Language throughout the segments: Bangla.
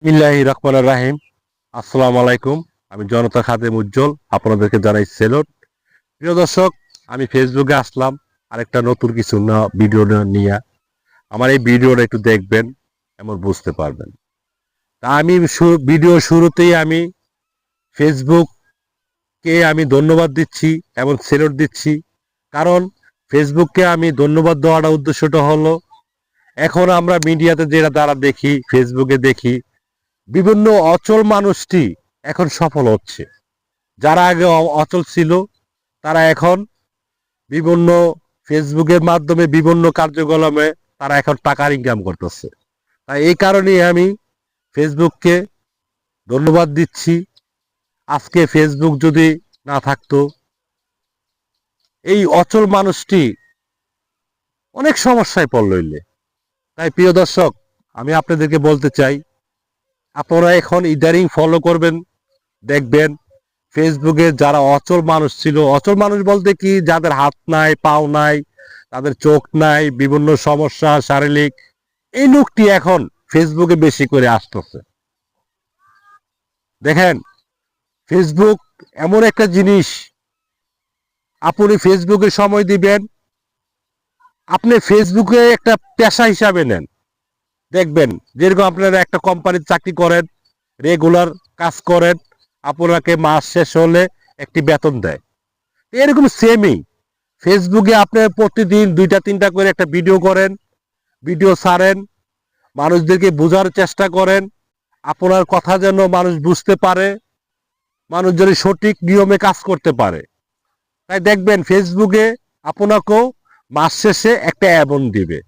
বিসমিল্লাহির রহমানির রাহিম। আসসালামু আলাইকুম। আমি জনতা খাদেম উজ্জ্বল, আপনাদেরকে জানাই সেলুট। প্রিয় দর্শক, আমি ফেসবুকে আসলাম আরেকটা নতুন কিছু না ভিডিও নিয়ে। আমার এই ভিডিওটা একটু দেখবেন, এমন বুঝতে পারবেন। তা আমি ভিডিও শুরুতেই আমি ফেসবুককে আমি ধন্যবাদ দিচ্ছি এবং সেলুট দিচ্ছি। কারণ ফেসবুককে আমি ধন্যবাদ দেওয়ার উদ্দেশ্যটা হলো, এখন আমরা মিডিয়াতে যেটা দ্বারা দেখি, ফেসবুকে দেখি বিভিন্ন অচল মানুষটি এখন সফল হচ্ছে। যারা আগে অচল ছিল তারা এখন বিভিন্ন ফেসবুকের মাধ্যমে বিভিন্ন কার্যক্রমে তারা এখন টাকার ইনকাম করতেছে। তাই এই কারণেই আমি ফেসবুককে ধন্যবাদ দিচ্ছি। আজকে ফেসবুক যদি না থাকতো, এই অচল মানুষটি অনেক সমস্যায় পড়ল। তাই প্রিয় দর্শক, আমি আপনাদেরকে বলতে চাই, আপনারা এখন ইদারিং ফলো করবেন, দেখবেন ফেসবুকে যারা অচল মানুষ ছিল, অচল মানুষ বলতে কি, যাদের হাত নাই, পাও নাই, তাদের চোখ নাই, বিভিন্ন সমস্যা শারীরিক, এই লোকটি এখন ফেসবুকে বেশি করে আসতেছে। দেখেন, ফেসবুক এমন একটা জিনিস, আপনি ফেসবুকে সময় দিবেন, আপনি ফেসবুকে একটা পেশা হিসাবে নেন। দেখবেন যেরকম আপনারা একটা কোম্পানির চাকরি করেন, রেগুলার কাজ করেন, আপনাকে মাস শেষ হলে একটি বেতন দেয়। এরকম সেমই ফেসবুকে আপনি প্রতিদিন 2-3টা করে একটা ভিডিও করেন, ভিডিও ছাড়েন, মানুষদেরকে বোঝার চেষ্টা করেন, আপনার কথা যেন মানুষ বুঝতে পারে, মানুষ যেন সঠিক নিয়মে কাজ করতে পারে। তাই দেখবেন ফেসবুকে আপনাকেও মাস শেষে একটা অ্যাবন দিবে।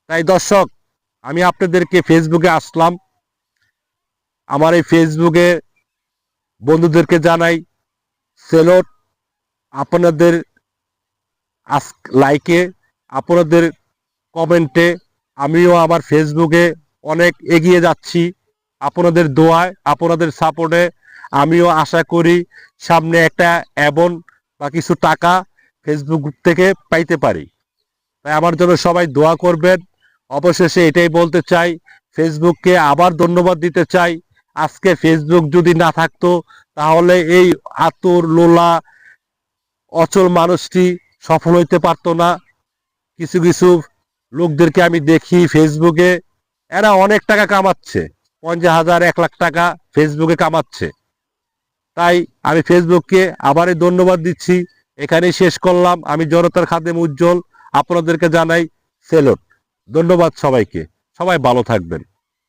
তাই দর্শক, আমি আপনাদেরকে ফেসবুকে আসলাম, আমার এই ফেসবুকে বন্ধুদেরকে জানাই সেলট। আপনাদের লাইকে, আপনাদের কমেন্টে আমিও আমার ফেসবুকে অনেক এগিয়ে যাচ্ছি। আপনাদের দোয়ায়, আপনাদের সাপোর্টে আমিও আশা করি সামনে একটা অ্যাবন বা কিছু টাকা ফেসবুক থেকে পাইতে পারি। তাই আমার জন্য সবাই দোয়া করবেন। অবশেষে এটাই বলতে চাই, ফেসবুককে আবার ধন্যবাদ দিতে চাই। আজকে ফেসবুক যদি না থাকতো, তাহলে এই আতুর লোলা অচল মানুষটি সফল হইতে পারতো না। কিছু কিছু লোকদেরকে আমি দেখি ফেসবুকে, এরা অনেক টাকা কামাচ্ছে, 50,000 1 লাখ টাকা ফেসবুকে কামাচ্ছে। তাই আমি ফেসবুককে আবারই ধন্যবাদ দিচ্ছি। এখানেই শেষ করলাম। আমি জনতার খাদেম উজ্জ্বল, আপনাদেরকে জানাই সেলুট। ধন্যবাদ সবাইকে। সবাই ভালো থাকবেন।